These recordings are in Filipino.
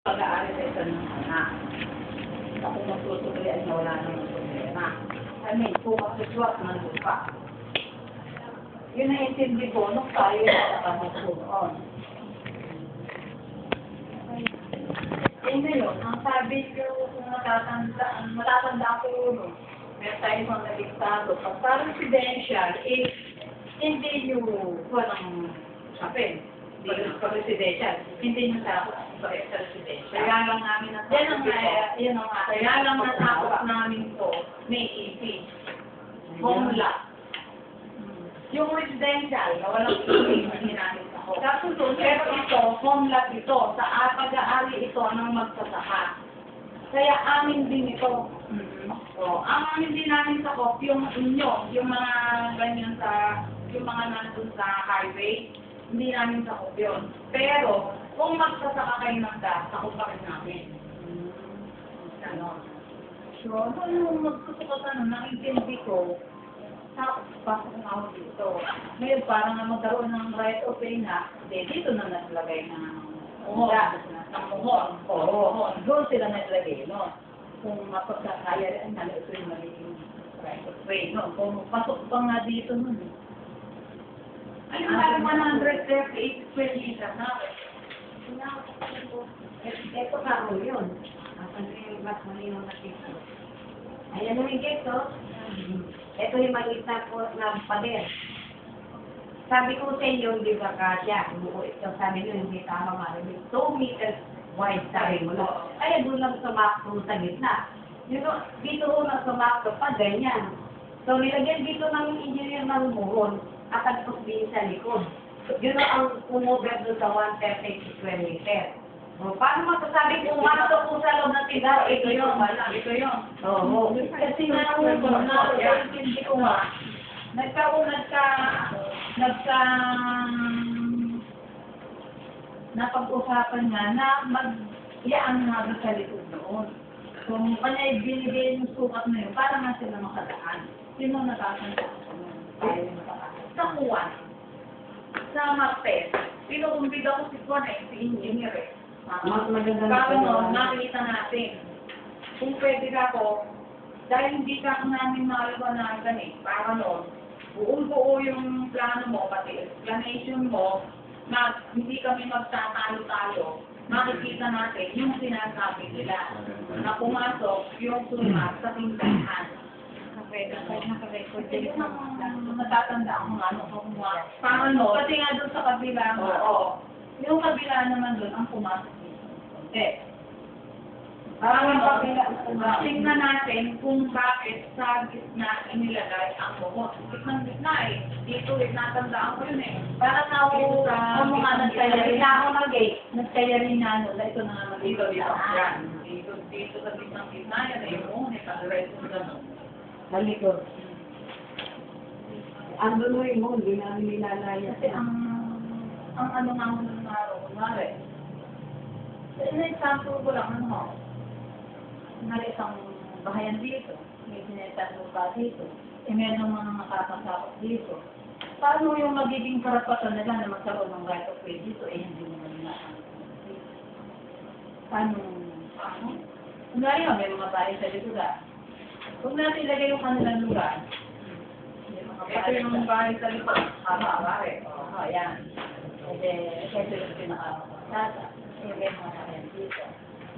Pag-aaral sa isa ng anak. Ako magtutuloyan na wala namang problema. I mean, kung makaswap ng lupa. Yun ang intindi ko nung tayo na nakapagpunoon. Eh ngayon, ang sabi ko kung matatanda ko yun, meron tayo mga nagistado. Pagka residential, eh, hindi nyo walang sapin. Residential. Hindi nyo tapos sa residential. Kaya lang namin natakot ito. Kaya lang natakot namin ito, may EP. Home lot. Yung residential, na walang EP, hindi namin ako. Tapos pero ito, home lot ito. Sa pag-aari ito ng magsasaka. Kaya amin din ito. So, ang amin din namin sa COP, yung inyo, yung mga ganyan sa, yung mga nandun sa highway, hindi namin sakop yun. Pero, kung magsasaka kayo ng gas, sakop pa rin namin. Ganon. So, nung magsusukat nakintindi ko, tapos pasok na ako dito. Ngayon, parang na magkaroon ng right of way na, dito na naglagay ng muhon. Oo. Doon sila naglagay, no? Kung mapagkakaya rin, ito yung magiging right of way, no? Kung pasok pa nga dito nun, ay, parang 138 square meters na. Ito karo yun. Ang mas malinaw na pito. Ayan yung ito. Ito yung maliit po na pader. Sabi ko sa inyo, hindi ba kasya? Ito sabi nyo, hindi tama malamig. 2 meters wide, sabi mo na. Kaya doon lang sumakto sa gitna. Dito lang sumakto pa, ganyan. So, nilagyan dito ng engineer ng muhon. At agpos din sa likod. Yun ang umubed doon sa 130 square meter. O, paano masasabi kung ano to po sa loob ng tindahan? Ito yun. Ito yun. Oo. Kasi hindi ko nga, napag-usapan nga na mag-iyaan nga doon sa likod noon. Kung kanya ibinigay yung sukat na yun, para nga sila makadaan. Sino nakakanta ko nun? Tayo nakakanta. Sa Juan, sa Martes, pinukumbida ko si Juan si engineer eh. Mas maganda na noon, nakita natin. Kung pwede ka ko, dahil hindi ka namin maliwanagan eh, para noon, buong-buo yung plano mo, pati explanation mo, na hindi kami magtatalo-talo, makikita natin yung sinasabi nila, na pumasok yung sumat sa tindahan. Naka-record din yung natatanda ako nga ano kung paano, pati nga doon sa kabila, yung kabila naman doon ang pumasok dito. Tingnan natin kung bakit sa gitna inilagay ang buhok. Gitna eh. Dito natandaan ko yun eh. Para na ako sa mga nagtayarin na ako nagtayarin na ano, ito na nga dito. Dito sa gitna yan eh, yung nagtayarin ko gano'n. Malikot. Ang duloy mo, hindi namin nilalaya. Kasi ang ano nga mo ng araw, kunwari. Ina-example ko lang, isang bahayan dito, may sinetang lupa dito, meron mga nakakasakot dito. Paano yung magiging karapatan nila na magkaroon ng right of way dito, hindi naman nila. Paano? Kunwari nga, may mga bahay sa dito ka. Kung natin ilagay yung kanilang lugar, ito yung bahay sa likod, pare. Yan. Ito yung pinaka-kasada. Ito yung mga bahay dito.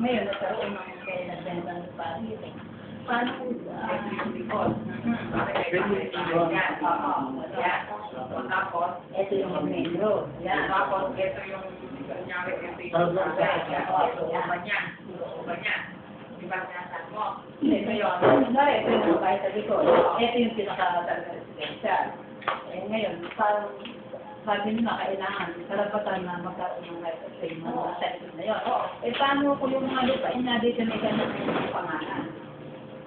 Ngayon, nagkaroon ng kaya nagbenta ng lupa dito. Paano po ito yung likod? Tapos, ito yung main road. Tapos, ito yung kunyari, ito yung uban niya. Diba sinasabi mo? Ito yun. Ito yung bahay sa likod. Ito yung pinaka-talaga residential. Ngayon, parang sabi nyo na kailangan, karapatan na magkaroon ng right of way ng mga setting na yun. Paano kung yung mga lupain na dito may ganun yung pangalan?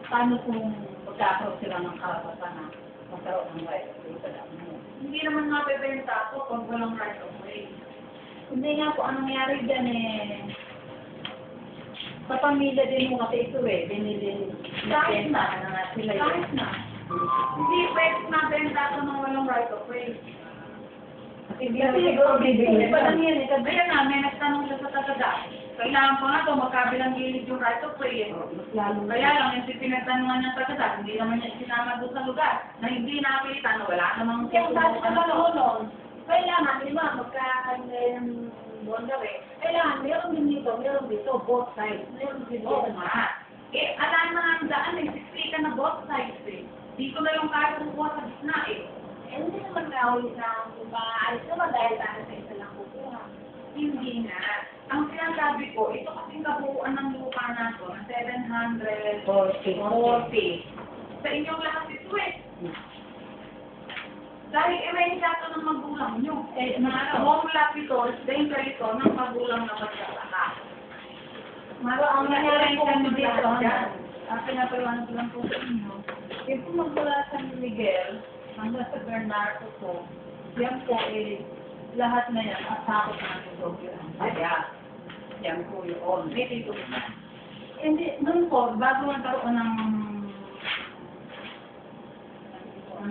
Paano kung magkakaroon sila ng karapatan na magkaroon ng right of way sa dami? Hindi naman mapibenta ako kung walang right of way. Hindi nga po, anong nangyari dyan sa pamilya din mo kasi ito binili kahit na sila yun. Kahit na. Hindi pwede mabenta ito ng walang right of way. Hindi Kasi siguro hindi pa lang yan eh. Kaya nga, may nagtanong siya sa tagada. Kailangan pa nga ito, magkabilang gilid yung right of way. Mas lalo. Kaya lang, yung pinagtanungan niya sa tagada, hindi naman niya sinama doon sa lugar. Na hindi nakakita, na wala namang Yung sabi sa tutulungan. kailangan, di ba, magkakaroon boundary. Kailangan, meron din dito, both sides. Meron din dito. Oo nga. Alam na ang daan, explica na both sides eh. Dito na yung kaya kukuha sa gitna eh. Hindi naman naulit na maaayos naman dahil tayo sa isa lang kukuha. Hindi nga. Ang sinasabi ko, ito kasing kabuuan ng lupa nato, na 740. Sa inyong lahat ito eh. Dahil i-rensyato ng magulang nyo. Home lapitol, danger ito ng magulang na magsasaka. Maro, ang nangyari po Ang dito, pinapaliwanag lang po sa inyo. Yung po magmula sa Miguel, hanggang sa Bernardo po, yan po eh, lahat na yan, asakot na ito. Kaya, yan po yun. May titulo na. Hindi, noon po, bago magkaroon ng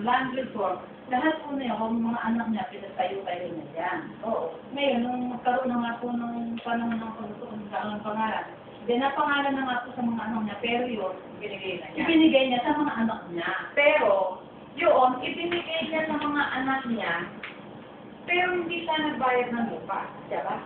land report, lahat po na yung mga anak niya, pinatayo-tayo na yan. Oo. Ngayon, nung magkaroon na nga po ng panahon ng pagkaroon ng pangalan, then napangalan na nga po sa mga anak niya, pero yun, ibinigay niya sa mga anak niya. Pero, yun, ibinigay niya sa mga anak niya, pero hindi siya nagbayad ng lupa. Diba?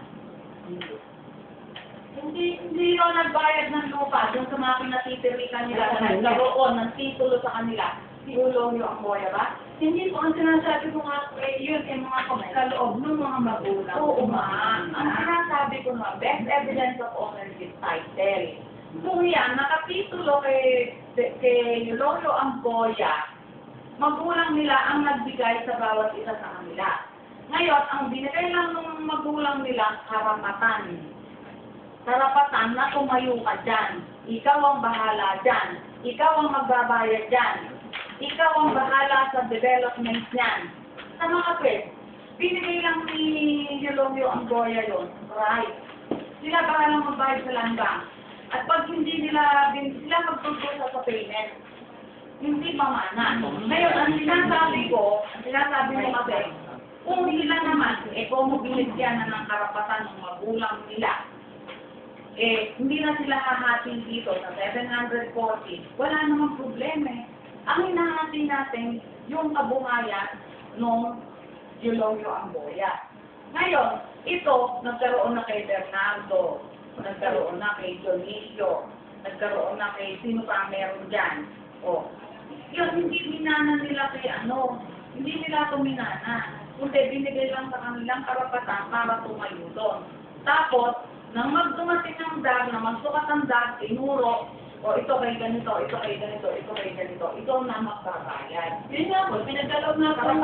Hindi yun nagbayad ng lupa doon sa mga pinatitirikan nila na nagkaroon ng titulo sa kanila. Siulong yung ang boya ba? Hindi po ang sinasabi ko nga, yun ay mga kaloob ng mga magulang. Oo nga. Ang sinasabi ko nga, best evidence of ownership title. Kung yan, nakatitulo kay Yulongyo ang boya, magulang nila ang nagbigay sa bawat isa sa kanila. Ngayon, ang binigay lang ng magulang nila, karapatan. Karapatan na tumayo ka dyan. Ikaw ang bahala dyan. Ikaw ang magbabayad dyan. Ikaw ang bahala sa development niyan. Sa mga pwes, binigay lang ni Yulongyo ang boya yun. Right. Sila bahalang magbayad sa land bank. At pag hindi sila magtutulsa sa payment, hindi mamana. Ngayon, ang sinasabi ko kasi, kung sila naman, kung binigyan na ng karapatan ng magulang nila, hindi na sila hahating dito sa 740, wala namang problema eh. Ang hinahati natin, yung kabuhayan ng Yulongyo ang boya. Ngayon, ito, nagkaroon na kay Bernardo, nagkaroon na kay Dionisio, nagkaroon na kay sino pa meron dyan. O, yun, hindi minana nila kay hindi nila ito minana. Kundi binigay lang sa kanilang karapatan para tumayo doon. Tapos, nang magdumating ng dag, na magsukat ang dag, tinuro, o ito kay ganito, ito kay ganito, ito kay ganito, ito na magbabayad. Yun nga po, pinagdalaw na ng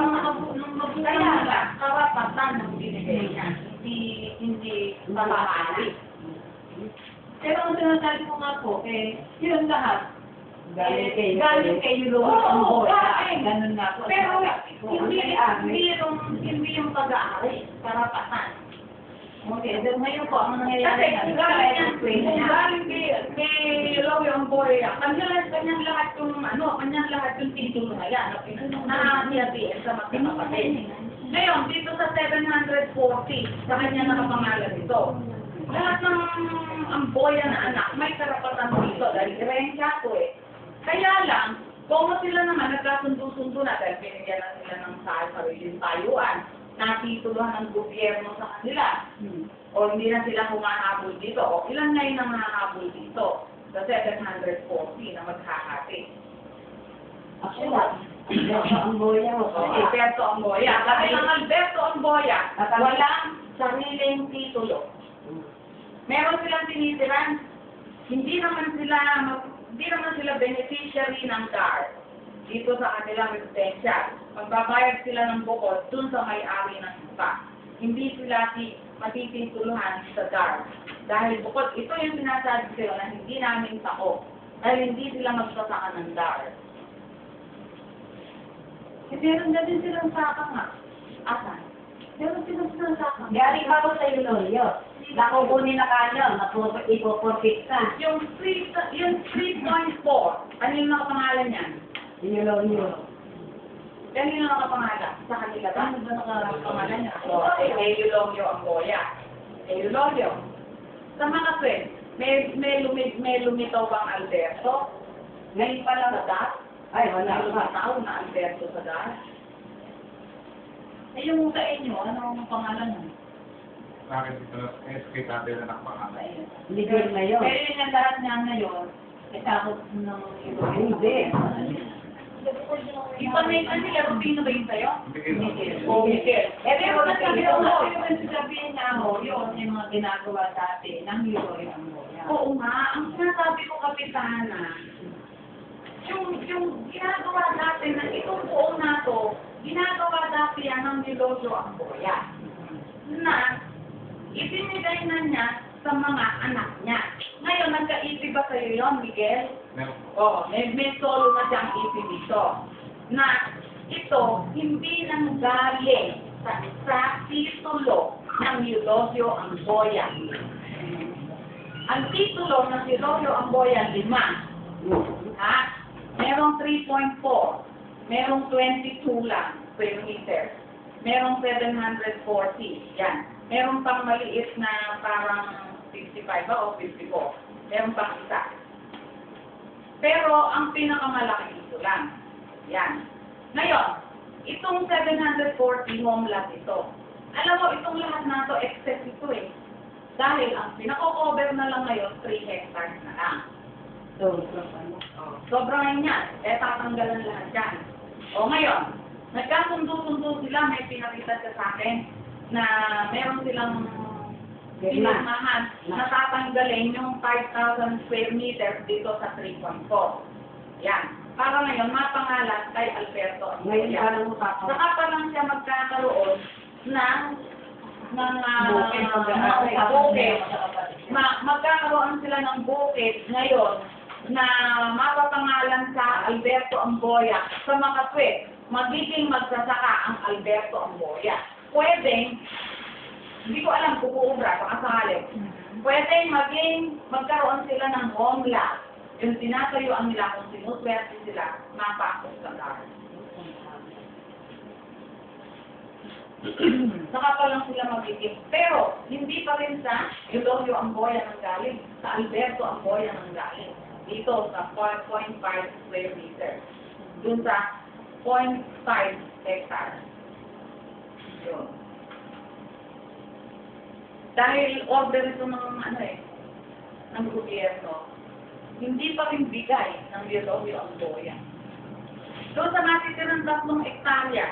magulang nila, karapatan ng binigay niya, hindi mamahali. Pero ang sinasabi ko nga po, yun lahat, galing kay Yulongyo ang boya. Ganun nga po. Pero hindi yung pag-aari, karapatan. Okay, then ngayon po, ang nangyayari na, galing kay Yulongyo ang boya, kanyang lahat yung titulo na yan, na niyabiin sa magkakapatid. Ngayon, dito sa 740, sa kanya nakapangalan ito. Lahat ng ang boya na anak, may karapatan dito, dahil rensya ko eh. Kaya lang, kung sila naman nagkasundo-sundo na, dahil binigyan na sila ng sariling tayuan, natituluhan ng gobyerno sa kanila. O hindi na sila humahabol dito. O ilan ngayon ang humahabol dito? Sa 740 na maghahati. Actually, Alberto ang boya. Alberto ang boya. Dahil ang Alberto ang boya, walang sariling titulo. Meron silang tinitiran. Hindi naman sila beneficiary ng DAR dito sa kanilang residensya. Magbabayad sila ng bukod dun sa may-ari ng lupa. Hindi sila matitituluhan sa DAR. Dahil bukod, ito yung sinasabi sila na hindi namin sako. Dahil hindi sila magsasaka ng DAR. Meron na din silang saka nga. Asan? Meron silang saka. Galing pa ko sa Yulongyo. Nakukunin na kanyo, ipoporfit ka. Yung 3.4, ano yung nakapangalan yan? Yulongyo. Kanino nakapangalan? Sa kanila ba? Ano ba nakapangalan niya? So, Eulogio Amboya. Eulogio. Sa mga friends, may lumitaw bang Alberto? Ngayon pa lang sa DAS? Ay, wala May lumitaw na Alberto sa DAS? Eh, yung sa inyo, anong pangalan mo? Bakit ito, SK Tate na nakapangalan? Legal na yun. Pero yung lahat niya ngayon, takot ng Hindi. Ipanaytan nila, Rufino ba yun sa'yo? Hindi. O, Miguel. Eh, pero nasabi ko mo, yung sabihin niya mo, yun, yung mga ginagawa dati, ng Leroy Amboya. Oo nga, ang sinasabi ko, Kapitana, yung ginagawa dati na itong buong na to, ginagawa dati yan ng Leroy Amboya. Na, ibinigay na niya sa mga anak niya. Ngayon, nagka-isip ba sa'yo yun, Miguel? Meron po. Oo, may solo na siyang isip dito. Na ito, hindi nang galing sa titulo ng Eulogio Amboya. Ang titulo ng Eulogio Amboya, 5. Ha? Merong 3.4. Merong 22 lang per meter. Merong 740. Yan. Merong pang maliit na parang 55 ba o 54. Merong pang isa. Pero ang pinakamalaki ito lang. Yan. Ngayon, itong 740 home lot ito. Alam mo, itong lahat na ito, excess ito eh. Dahil ang pinako-cover na lang ngayon, 3 hectares na lang. Sobrang yan. Eh, tatanggalan lahat yan. O ngayon, nagkasundo-sundo sila, may pinakita siya sa akin na meron silang pinagmahan na tatanggalin yung 5,000 square meters dito sa 3.4. Yan. Para ngayon, mapangalan kay Alberto. Ngayon pa lang mo Saka pa lang siya magkakaroon ng bukid. Magkakaroon sila ng bukid ngayon na mapapangalan sa Alberto Amboya sa mga tweet. Magiging magsasaka ang Alberto Amboya. Pwedeng, hindi ko alam kung uubra, baka sakali. Pwedeng magkaroon sila ng home lot. Yung tinatayuan nila kung sinuswerte sila, mapasok sa car. Saka pa lang sila magiging. Pero, hindi pa rin sa Eulogio Amboya ng galing, sa Alberto Amboya ng galing. Dito sa 4.5 square meter. Dun sa 0.5 hectare. Yun. Dahil order ito ng gobyerno, hindi pa rin bigay ng Eulogio Amboya. Doon sa natitirang 3 hektarya,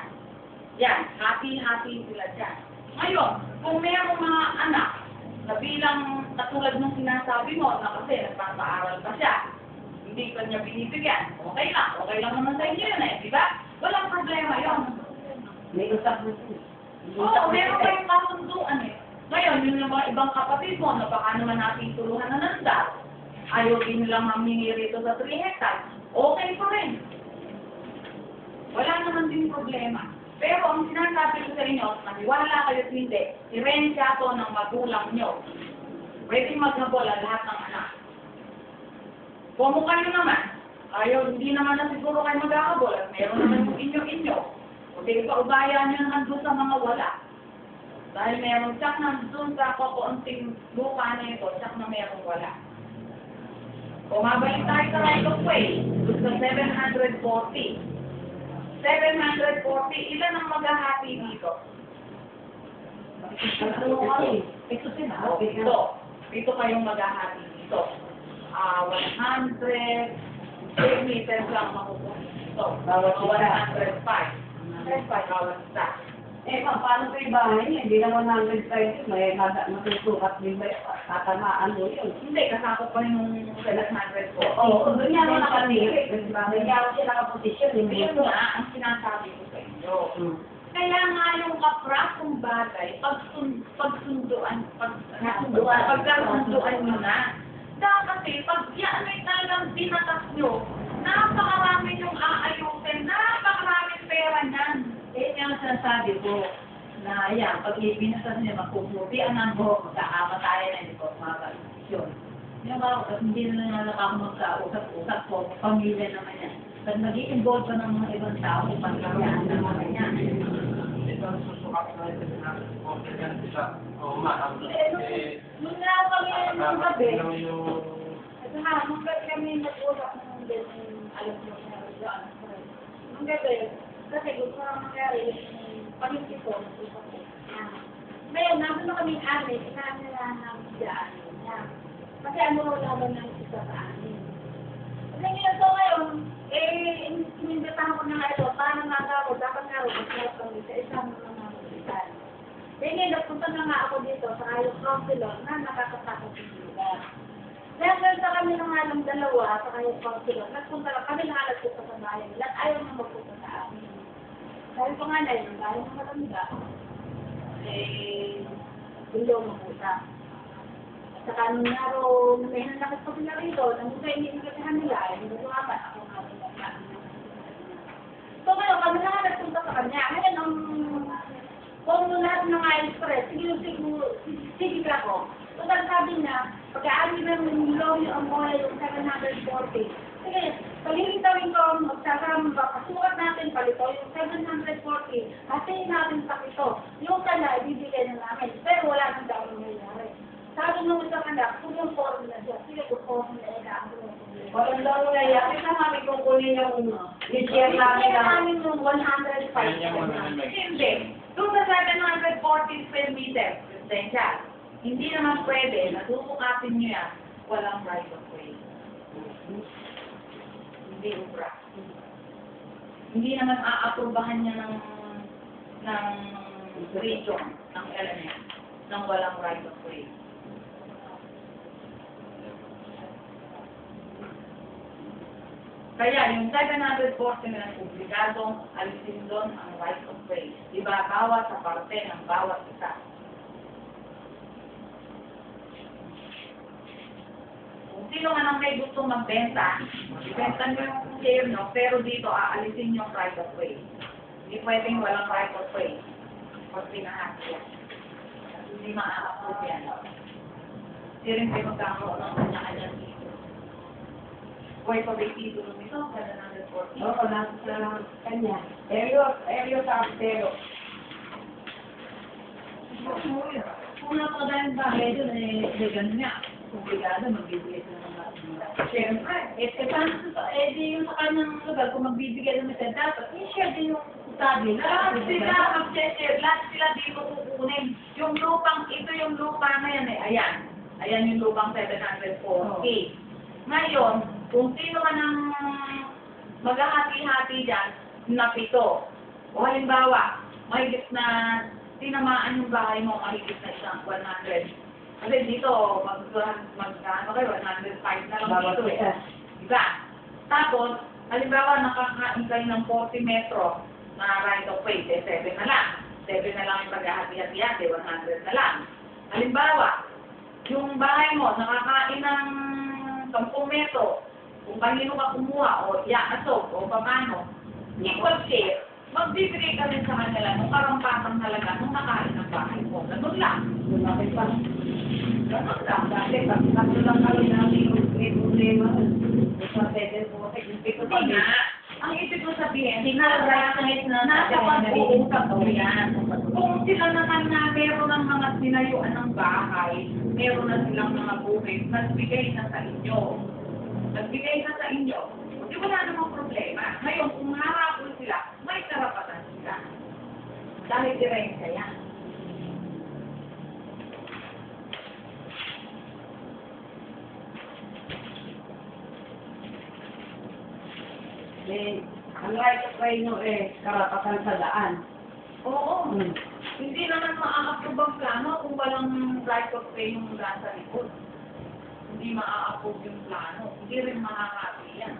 yan, hati-hati sila dyan. Ngayon, kung mayroong mga anak na bilang katulad ng sinasabi mo na kasi nagpapaaral pa siya, hindi ka niya binibigyan, okay lang naman sa inyo yun di ba? Walang problema yun. May usap na siya. Oo, meron kayong kasunduan Ngayon, yung mga ibang kapatid mo, na baka naman natin tuluhan na nanda, ayaw din nilang mamingi rito sa 3 hectares, okay pa rin. Wala naman din problema. Pero ang sinasabi ko sa inyo, maniwala kayo hindi, irensya to ng magulang nyo. Pwede maghabol ang lahat ng anak. Kung kayo naman, hindi naman na siguro kayo maghahabol at meron naman yung inyo-inyo. O di ba, ubaya nyo naman doon sa mga wala. Dahil meron tsak na doon sa kakunting lupa na ito, tsak na meron wala. Kung mabalik tayo sa right of way, doon sa 740. 740, ilan ang maghahati dito? Ito sila. Ito kayong maghahati dito. 100 square meters lang makukuha dito. Bawat isa. 105. 105 bawat isa. Paano sa bahay niya? Hindi naman namin tayo may matutukat din ba tatamaan mo yun? Hindi, kasako pa yung 740. Oo, doon niya ako nakatiri. Doon niya ako siya nakaposisyon. Yun nga ang sinasabi ko sa inyo. Kaya nga yung kaprasong bagay, pagkasunduan nyo na. Kasi pag yan ay talagang binatas nyo, napakarami yung aayusin, napakaraming pera niyan. Yung sinasabi ko na yan, pag ibinasas niya magpuputi, ang buhok, magkakamatayan na hindi ko mga yun. Yung mga hindi na lang ako magkausap-usap ko, pamilya naman yan. Pag nag-i-involve ka ng mga ibang tao, pagkakayaan ng mga ganyan. Ito ang susukat na ito na okay yan sila. Oo, ma'am. Nung nga kami nung gabi, Yung ito nga, nung gabi kami nag-usap ng ganyan, alam mo na doon. Nung gabi, kasi gusto na mangyari yung pamilya ko, nag-usap ko. Ngayon, nandun na kami amin, inamin na namin dyan. Kasi ano laban ng isa sa amin. Kasi ngayon to ngayon, inimbitahan ko na nga ito, paano nga ako, dapat nga ako, magkakot kami sa isang mga hospital. Kaya ngayon, nagpunta na nga ako dito sa Ayos Councilor na nakakatakot yung lugar. Kaya ngayon sa kami na nga ng dalawa sa Ayos Councilor, nagpunta lang kami na nga nagpunta sa bayan nila at ayaw na magpunta sa amin. Dahil pa nga na yun, dahil ng matanda, hindi ako magpunta. At saka nung naro, may nanakit pa sila rito, nang sa hindi nagkatahan nila, hindi ko apat ako nga nila. So ngayon, kami na nga nagpunta sa kanya. Ngayon, kung lahat ng express, sige ka ko. So sabi niya, pag-aali ng loan yung amoy, yung 740. Sige, pagigitawin ko, magsasama, pasukat natin palito, yung 740, kasi natin pakito. Yung kanya, ibibigay na namin. Pero wala nang daw nangyayari. Sabi nung isang anak, kung yung form na siya, sige, kung form na ina, ako yung problema. Walang daw na yan. Kasi namin kung kunin yung i-share namin Kaya na namin yung 105. hindi. Doon sa 740 square meter, residential. Hindi naman pwede, nasusukatin nyo yan, walang right of way. Hindi ubra. Hindi naman aaprubahan niya ng region, ng element, ng walang right of way. Kaya yung 740 na publikadong alisin doon ang right of way. Diba, bawat sa parte ng bawat isa. Kung sino man ang may gustong magbenta, magbenta nyo yung share nyo, pero dito aalisin yung right of way. Hindi pwedeng walang right of way. Pag pinahati yan. Hindi maa-approve yan. Hindi rin kayo magkakaroon ng kanya-kanya dito. Pwede pa ba yung titulo nito? 740? Oo, nasa sa kanya. Area sa Aptero. Kung napakadaming bahay doon, eh, ganun nga. Obligado, magbibigay sa mga nila. Siyempre. Di yung sa kanyang lugar, kung magbibigay naman siya, dapat, i-share din yung sabi. Lahat sila, objective, lahat sila dito kukunin. Yung lupang, ito yung lupa na yan eh. Ayan. Ayan yung lupang 740. Ngayon, kung sino man ang maghahati-hati dyan, na 7. O halimbawa, mahigit na tinamaan yung bahay mo, mahigit na isang 100. Kasi dito, magkano kayo, 105 na lang dito eh. Diba? Tapos, halimbawa, nakakain kayo ng 40 metro na right of way, 7 na lang. 7 na lang yung paghahati-hati, 100 na lang. Halimbawa, yung bahay mo, nakakain ng 10 metro, kung kanino ka kumuha, o iaasog, o paano, equal share, magbibigay ka rin sa kanila nung karampatang halaga nung nakain ng bahay mo. Ganun lang. Lumaki pa. Ganun lang. Dati, tatlo lang kami namin may problema. Sa 740, yung Hindi nga. Ang ibig ko sabihin, kahit na nasa pag-uusap mo yan. Kung sila naman na meron ng mga sinayuan ng bahay, meron na silang mga bukid, nagbigay na sa inyo. Nagbigay na sa inyo. Di wala namang problema. Ngayon, kung harapon sila, may karapatan sila. Dahil dirensya yan. Ang right of way nyo karapatan sa daan. Oo. Hindi naman maa-approve ang plano kung walang right of way yung nasa likod. Hindi maa-approve yung plano. Hindi rin makakati yan.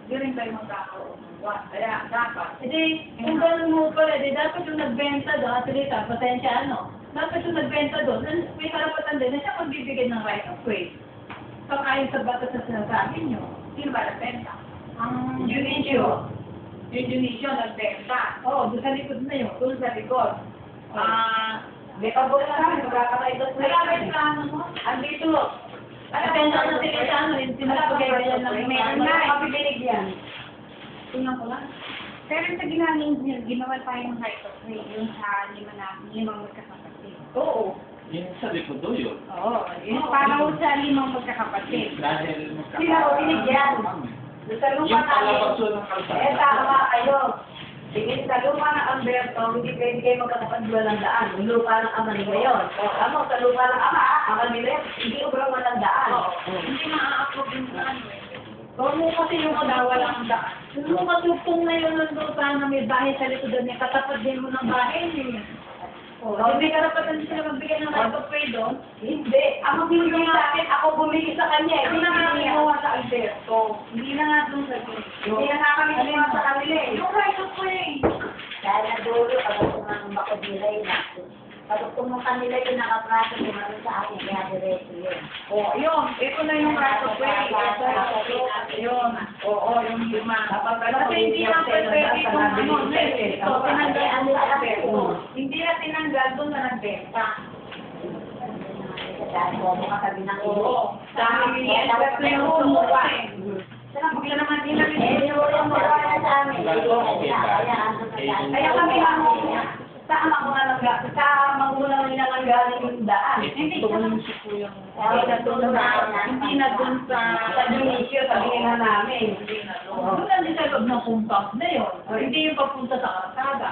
Hindi rin kayo magkakaroon ng buwan. Kaya dapat. Hindi, kung gano'n mo pala, dapat yung nagbenta doon, at dito, pasensya dapat yung nagbenta doon, may karapatan din na siya magbibigay ng right of way. Pag-ayon sa batas na sinasabi nyo. Sino ba nagbenta? Ang Junisyo. Yung Junisyo nagbenta. Oo, doon sa likod na yun. Doon sa likod. May pagbukas kami, magkakaidot na Wala ba yung plano mo? Depende na sila sa yung sinasabi yan ng May mga na. kapibinig yan. Tingnan ko lang. Pero sa ginawa ni engineer, ginawa tayo ng right of way, yung sa limang magkakapatid. Oo. Yung sa likod do yun. Oo, yung para ho sa limang magkakapatid. Dahil Sila ho, binigyan. Sa lupa yung namin. palabaso ng kalsada. Eh, tama kayo. Sige, sa lupa ng Alberto, hindi pwede kayo magkakapagdula ng daan. Yung lupa ng ama nila yun. Ano, sa lupa ng ama nila yun, hindi obrang walang daan. Hindi ma-approve yung ano eh. Huwag mo kasi yung kadawa lang ang daan. Yung matugtong na yun ng lupa na may bahay sa likod niya, katapat din mo ng bahay niya. Hindi ka dapat hindi sila magbigay ng right of way doon? Hindi. Ako binigay sa akin, ako bumili sa kanya. Hindi na nga kinuha sa Alberto. Hindi na nga doon sa Hindi na nga kami kinuha sa kanila eh. yung right of way. Dahil na dulo, pagkakong ng bakod nila yun. Pagkakong ng kanila yung nakapraso, kumano sa akin, kaya diretso yun. Oo, yun. Ito na yung right of way. Yun. Oo, yung lima. Kasi hindi lang pwede kung ano. Ito, tinanggal ang Alberto. Hindi na tinanggal doon na nagbenta. Dahil mo katabi ng ilo. Oo. Dahil Alberto yung sumuwa eh. Sana Bigla naman din namin. yung mga na sa amin. Kaya kami lang sa magulang nila lang galing yung daan. Hindi na dun sa Dionisio, sabihin na namin. Doon lang din sa loob ng compound na yun. Hindi yung papunta sa kalsada.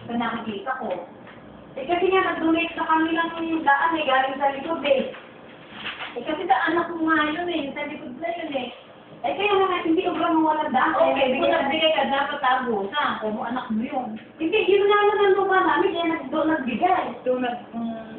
Sa nakikita ko. Eh kasi nga nag-donate na kami lang yung daan eh, galing sa likod eh. Eh kasi sa anak ko nga yun eh, sa likod na yun eh. Eh kaya nga hindi obrang walang daan. Okay, kung nagbigay ka, dapat tagusan. Kung anak mo yun. Hindi, yun nga lang ang lupa namin, kaya doon nagbigay. Doon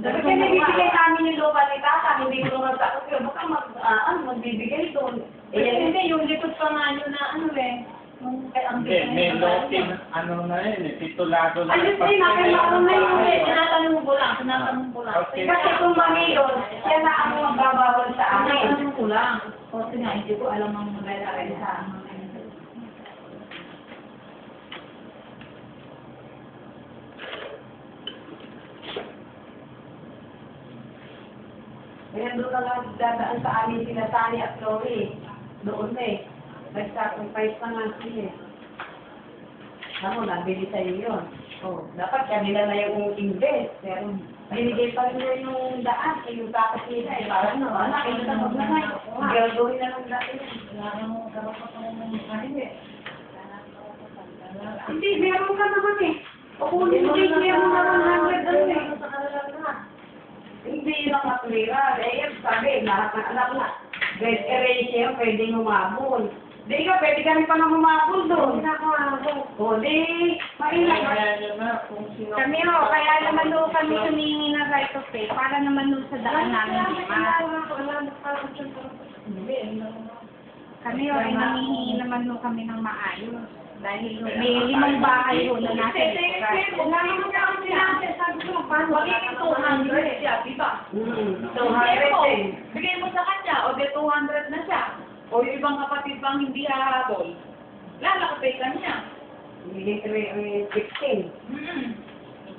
Kasi nagbibigay namin yung lupa ni Tata, hindi ko naman sa kasi baka magbibigay doon. Eh hindi, yung likod pa nga yun na ano eh. Kay ang May lotin, ano na yun, titulado na. ayun eh, nakailangan na yun eh. Tinatanong ko lang. Okay. Kasi kung mami yun, siya na ang magbabawal sa amin. Tinatanong ko lang. Kasi nga, hindi ko alam ang maglalagay sa amin. Kaya doon na lang dadaan sa amin sila Tani at Chloe. Doon eh. Nag-sacrifice pa nga sila eh. Ako, nabili sa'yo yun. Oh, dapat kanila na yung invest. Pero binigay pa rin nila yung daan. Eh, yung takas nila eh. Parang no, anak, ito na maglamay. Gagawin na ng daan. Hindi, meron ka naman eh. O kung hindi, meron na 100 ano eh. Hindi lang matulira. Eh, sabi, lahat ng anak na. Grade erasure, pwede humabol. Di ka, pwede kami pa na humabol doon. Hindi na humabol. O, di, maingat. Kami ho, kaya naman ho kami humingi ng right of way para naman ho sa daan namin Kami ho, ay nangihingi naman ho kami ng maayos. Dahil ho, may 5 bahay ho na nasa lugar. Magiging 200 siya, di ba? 200 eh. Bigay mo sa kanya, o di 200 na siya. O yung ibang kapatid bang hindi hahabol, lalakapay ka niya. Bigay 16.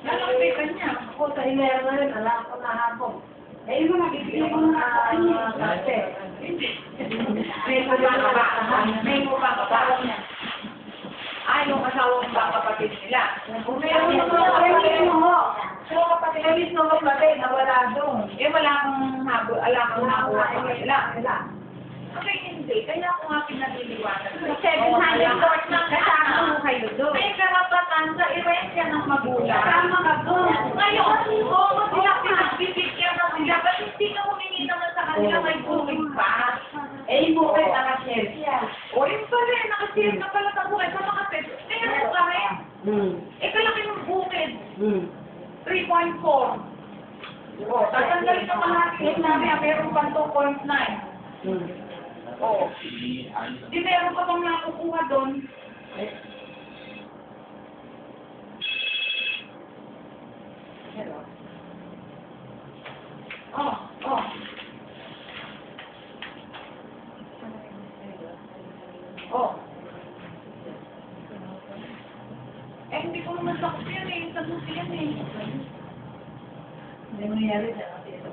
Lalakapay ka niya. Ako sa inero na rin, alam ko na habol. Eh, yung mga bibigay mo na kasi. Hindi. May mukha ka ba? Ay, yung asawa ng mga kapatid nila. Kung meron yung mga kapatid mo, yung kapatid na mismo kapatid na wala doon. Eh, wala kang habol, alam kang nakuha sa kanila. Okay, hindi. Kaya ako nga pinatiliwanag. 700 doors na kasama ho kayo doon. May karapatan sa i-rent yan ng magulang. Kasama ka doon. Ngayon, kung sila pinagbibigyan na sila, ba't hindi ka humingi naman sa kanila may booking pa? Eh, yung booking nakashare siya. O, yung pala, nakashare na pala sa bukid sa mga pet. Ngayon mo kami. Eh, kalaki ng bukid. 3.4. O, tatanggalin naman natin namin, meron pa 2.9. Oo. Di meron pa bang nakukuha doon? Oh. Oh. Eh, hindi ko naman sakot yan eh. Sagot yan eh. Hindi mo nangyari siya kasi ito.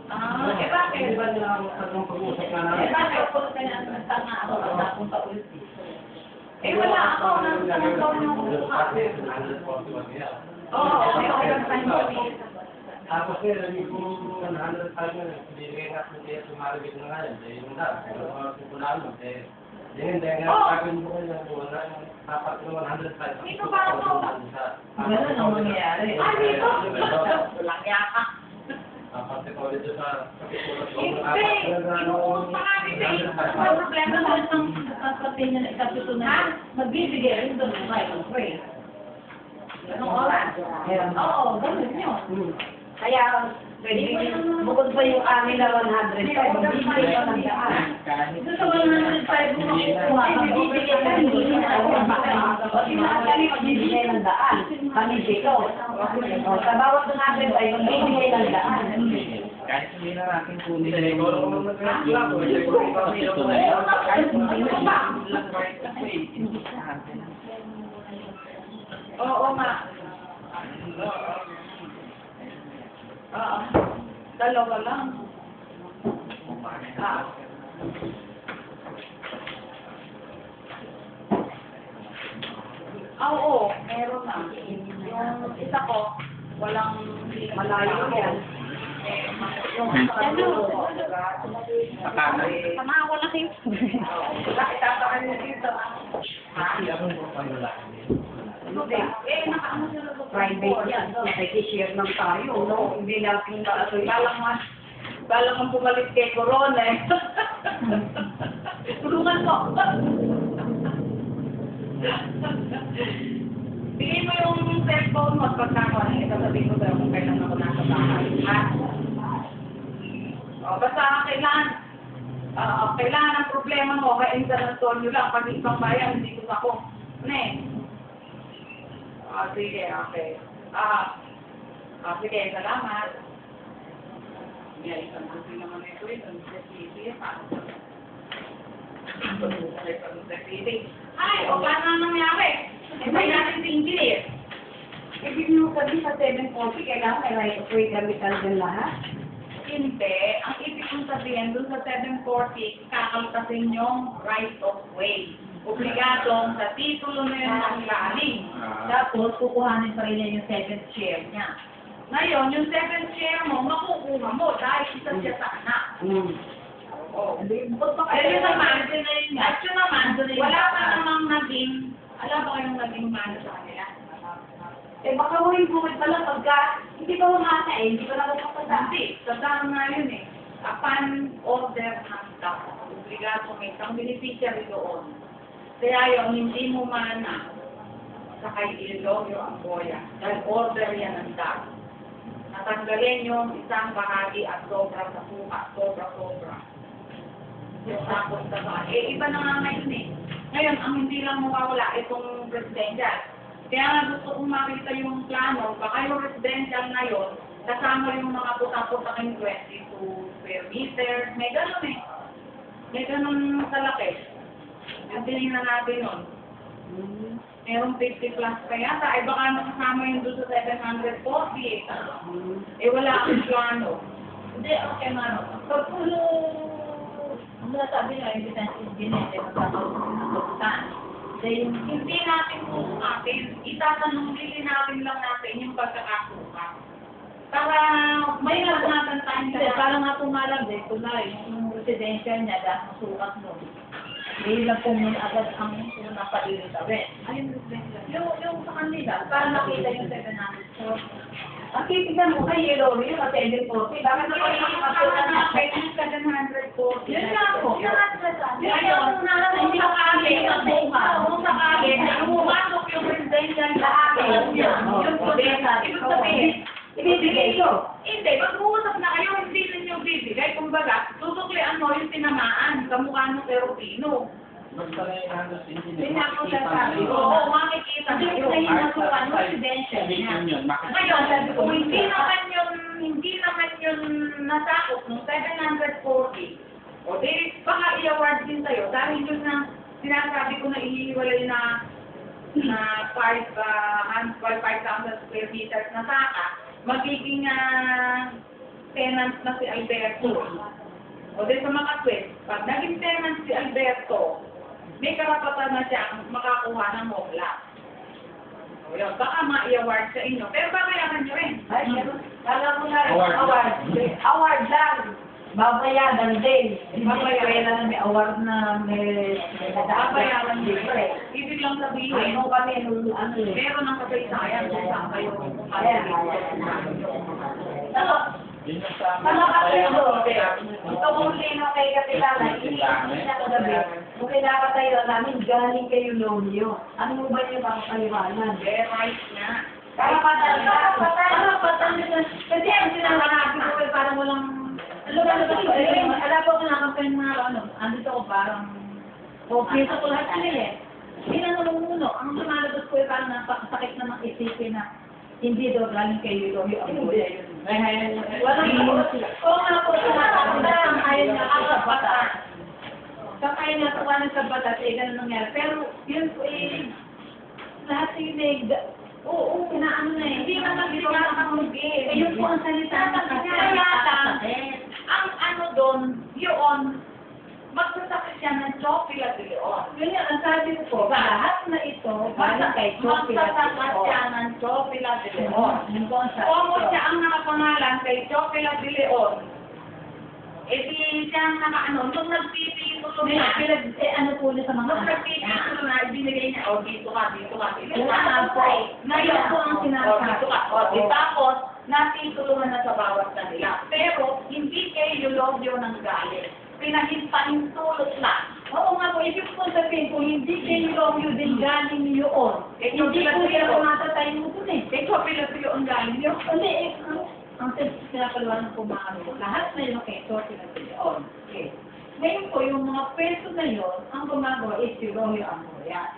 Eh bakit? Di ba nila pag-usap na namin? Eh bakit? Kung kanya ang tanga ako, napunta ulit dito. Eh, wala ako. Nagsasaw yung buka. Oo, may overtime kami. Tapos ngayon, yung 100 tayo na, binigay na kung kaya sumarigit na nga yan, dahil yung lahat, pero mga pupulaan mo, dahil nga, pagin mo kayo ng wala, dapat yung 100 tayo. Dito ba ako? Ganun ang mangyayari. Ay, dito! Walang yaka. Dapat ikaw dito sa kapitulat ko. Hindi! Inuulit pa nga dito eh. Ang problema sa isang sasabihin niya na ikatutunan, magbibigay rin doon ng right of way. Anong oras? Oo, ganun yun. Kaya, bukod pa yung amin na 100, bibigay pa ng daan. Ito sa 105 mo makukuha, magbibigay ka hindi na Magbibigay ng daan. Kami dito. Sa bawat 100 ay magbibigay ng daan. Kahit hindi na natin kunin Hindi, ikaw lang naman nag-react. Oo nga. Oo. Dalawa lang. Oo, meron na. Yung isa ko, walang malayo yan. Yung sama ako na kayo. Itapakan niyo dito. Hindi. Nakaano sila sa Private yan. Nakikishare lang tayo. No? Hindi natin Balang ang pumalit kay Corona eh. Tulungan mo. Bigay mo yung cellphone mo at pagkakaroon. Sasabihin ko sa'yo kung kailan ako nasa bahay. Ha? O, basta kailangan ang problema mo, kaya internet-on nyo lang. Pag ibang bayan, hindi ko ako. Sige, okay. Sige, salamat. Isang buti naman ito, isang buti. Ay, o paano na nangyari? May natin si engineer. Ibig nyo sabi sa 740, kailangan may right of way gamitan din lahat? Hindi. Ang ibig kong sabihin, dun sa 740, kakaltasin yung right of way. Obligatong sa titulo na yun ang galing. Tapos, kukuhanin pa rin niya yung 7th share niya. Ngayon, yung 7th share mo, makukuha mo dahil isa siya sa anak. Oo. Pero yun naman, at yun naman, wala pa namang naging, alam ba kayong naging mano sa kanila? Eh baka mo yung bukid pala pagka, hindi ka umasa eh, hindi ka lang kapagpasa. Hindi, tandaan nga yun eh. Upon order ng staff, obligato may isang beneficiary doon. Kaya yung hindi mo mana sa kay Ilogyo ang boya, dahil order yan ng staff. Natanggalin yung isang bahagi at sobra sa suka, sobra. Yung tapos sa bahagi. Iba na nga ngayon eh. Ngayon, ang hindi lang mawawala itong residential. Kaya nga gusto kong makita yung plano, baka yung residential na yun, kasama yung mga puta-puta kayong 22 square meters, may ganun eh. May ganun kalaki. Yung tinignan natin nun. Merong 50 plus pa yata, ay baka nakasama yung doon sa 740 eh. Eh wala akong plano. Hindi, okay mano. Pag pulo, ang nasabi nyo, yung defensive ginete, magkakaroon. Dahil hindi natin susukatin, lilinawin lang natin yung pagkakasukat. Para may natin tayo. Hindi, para nga pumalag din, kunwari, yung residential niya, dahil masukat mo. Hindi lang kung agad ang napailin kami. Ayun, yung sa kanila, para makita yung 700. So, Ang titignan mo kay Yellow yun at 740, bakit na kayo nakakasulat na kayo yung 740. Yun nga po. Ayun, kung sakali, kung sakali, pumasok yung residential sa akin, yung ibig sabihin, ibibigay ko. hindi, mag-uusap na kayo, hindi ninyo bibigay. Kumbaga, susuklian mo yung tinamaan, kamukha ng Europino. Basta na yung halos Hindi na ako sasabi. Oo, makikita Hindi kayo. na yung nasukan ng residential niya. Ngayon, kung hindi naman yun nasakop ng 740, o di, baka i-award din sa'yo. Dahil yun na, sinasabi ko na ihiwalay na 5,000 square meters na saka, magiging tenant na si Alberto. O di sa mga twist, pag naging tenant si Alberto, may karapatan na siya makakuha ng mokla. So, yun, baka ma-i-award sa inyo. Pero babayaran nyo rin. Ay, kala mo na rin, Award. award lang. Babayaran din. Babayaran. Kailan may award na may Babayaran nyo rin. Ibig lang sabihin, Ano kami, ano eh. meron ng kasaysayan kung saan kayo Kaya, Ano? Yun yung sa Ano kasi kaya ito? kaya- Ito kung sino kay Kapitana, iniisip niya kagabi. Kung kinakatayo namin, galing kayo Lomyo. Ano mo ba yung pangkaliwanan? very right nga. Karapatan nila. Kasi ang sinasabi ko ay parang walang... Alam ko kinakampain mga andito ko parang okay sa ko lahat sila eh. Pinanunguno, ang lumalabas ko ay parang napakasakit na isipin na hindi daw galing kay Yoyo ang buhay. Walang oo nga po, sang-ayon nga po sa batas. Sang-ayon nga po sa batas, eh, ganun nangyari. Pero yun po eh, lahat yun eh, oo, inaano na eh. Hindi naman sinasabi. Yun po ang salita ng kasi. Ang ano doon, yun, magsasakit siya ng Chopila de Leon. Yun yan, ang sabi ko po, lahat na ito, galing kay Chopila de Leon. Magsasakit siya ng Chopila de Leon. Kung siya ang nakapangalan kay Chopila de Leon, eh di siya ang nakaano, nung nagpipitulo na, ano po niya sa mga nung anak nagpipitulo na, ibinigay niya, dito ka. Wala po. Ngayon po ang sinasabi. Dito ka. Tapos, natitulungan na sa bawat kanila. Pero, hindi kay Eulogio nang galing. Pinahintulot na. Oo nga po, ibig po sabihin po, hindi kay Eulogio din galing yun. Hindi po siya matatay mo dun eh. Kay Chopila de Leon galing yun. Hindi, ang pinapaliwanag po mga lahat na yun kay Chopila de Leon. Okay. Ngayon po, yung mga peso na yun, ang gumagawa is si Romeo Amoria.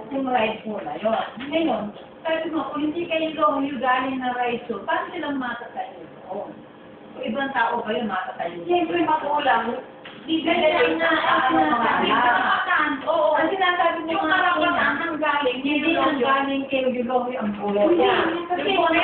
Yung rights mo na yun. Ngayon, sabi mo, kung hindi kayo Romeo galing na rights mo, paano silang matatayo doon? Kung ibang tao ba yun matatayo? Siyempre magulang. Ganyan na ang sinasabi. Karapatan. Oo. Ang sinasabi mo yung karapatan ang galing. Hindi ang galing kay Romeo Amoria. Kasi yung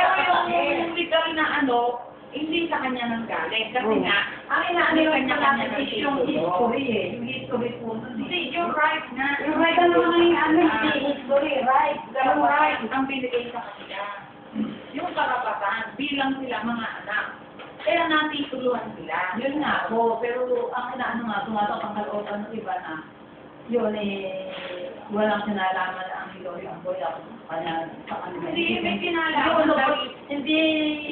legal na ano, hindi sa kanya nang galing. Kasi nga, ang inaano yung kanya is yung history eh. Yung history po. Hindi, yung right na. Yung right na naman yung ano, hindi history, right? Yung right ang binigay sa kanila. Yung karapatan, bilang sila mga anak. Kaya natituluan sila. Yun nga po. Pero ang inaano nga, tumatak ang kalooban ng iba na yun eh, walang sinalaman ang Hilorio ang boy ako kanya sa kanila. Hindi, may kinalaman. Hindi,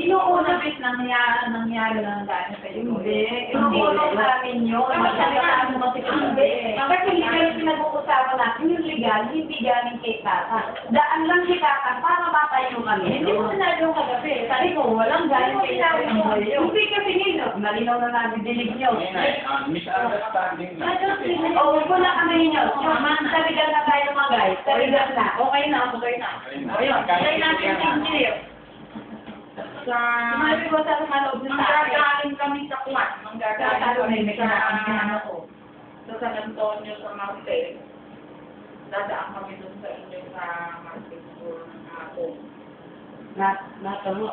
inuunabit nangyari lang dahil sa Hilorio. Inuunabit namin yun. Masyadaan mo kasi kami. Kasi legal pinag-uusapan natin yung legal, hindi galing kay Tata. Daan lang si Tata para matayo kami. Hindi mo sinabi yung kagabi. Sabi ko, walang galing kay Hilorio. Hindi kasi nilo. Malinaw na namin dinig nyo. misunderstanding na. Oo, wala kami nyo. Sabigan na tayo mga guys. Sabigan na. Okay na. Ayun, kaya natin engineer. Sa... Sabi ko sa kaloob ng Manggagaling kami sa Kwan. Manggagaling kami may kinakampahan ako. Sa San Antonio, sa Martel. Dadaan kami doon sa inyo sa Martel School ng hapon. Natalo.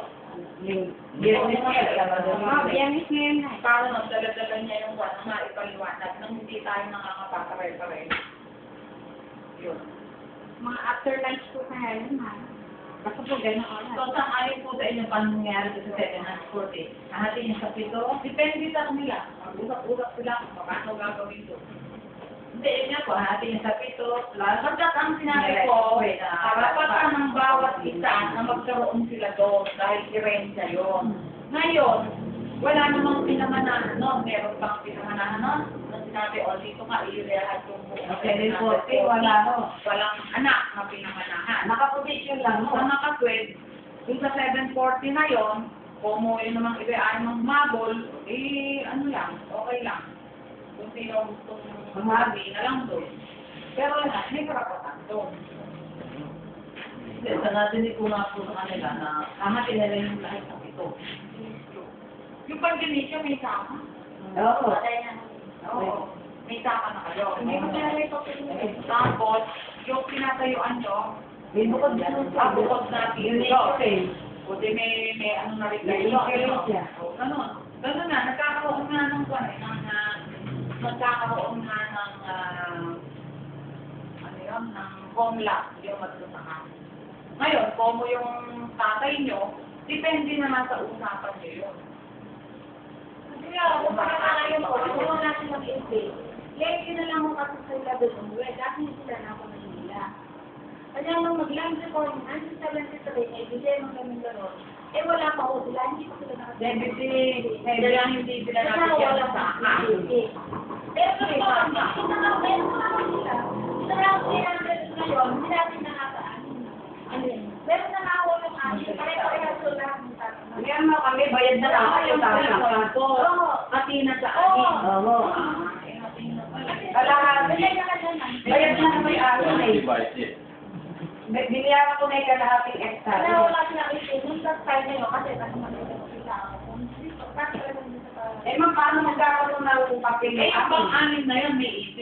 Yung biyernes na Biyernes ngayon na. Para magdala-dala niya yung Kwan na ipaliwanag nang hindi tayo nakakapapare-pare. Yun. Mga after lunch po sa ngayon ha. Basta po gano'n oras. So, sang-ayon po sa inyo paano nangyari sa second hand sport eh. Hahatiin niya sa pito. Depende sa kanila. Mag-usap-usap sila kung paano gagawin ito. Hindi, yun nga po. Hahatiin niya sa pito. Pagkat ang sinabi ko, karapatan ng bawat isa na magkaroon sila doon dahil irensya yun. Ngayon, wala namang pinamanahan nun. Meron pang pinamanahan nun. Sinabi, dito ka, i-rehat yung buong. Okay, wala no. Walang anak na pinamanahan. Nakaposisyon lang Kung no. nakaswed, yung sa 740 na yon, kung mo yun namang iba ay magmabol, ano lang, okay lang. Kung sino gustong magmabi na lang doon. Pero lahat, may karapatan doon. Sa natin ko nga po sa kanila na hamatin nila yung lahat ng ito. Yung pag-denisyo may sama. Oo. Oo. May sama na kayo. Hindi mo talaga ito tapos, yung pinatayuan nyo, May bukod na bukod na okay. o di may ano na rin May increase siya. O, ganun. Ganun na, nagkakaroon nga ng kwan eh, nagkakaroon nga ng yun, ng homeland, yung magsasahan. Ngayon, kung yung tatay nyo, depende naman sa usapan nyo yun. Kaya, kung pagkakalayan ko, kung wala natin mag-invade, late na lang mo kasi sila doon umuwi, dahil sila na ako Manila. Kaya nung mag-land report, 1973, eh, bigay mo kami gano'n. Eh, wala pa ako sila, hindi pa sila Deputy, kaya hindi sila Kaya nabigyan wala ng pa. saka. Pero kung ito na sila. Ito na ako ngayon, hindi natin nakakaanin. Ano yun? Meron na nga ako ng anin, pare-parehas ko lahat ng tatama. Yan mo kami, bayad na lang kayo tama. Oo. Pati na sa Oo. akin. Oo. Kalahati. Bigay na ka dyan. Bayad na may aso eh. Device, Biniyaran ko na yung kalahating extra. Kaya wala sila ito. Nung sa time na yun, kasi manila ko sila ako. Kasi talagang dito pa. Eh, ma'am, paano magkakaroon ng papel Eh, ng ang pang-amin na yun, may ipin.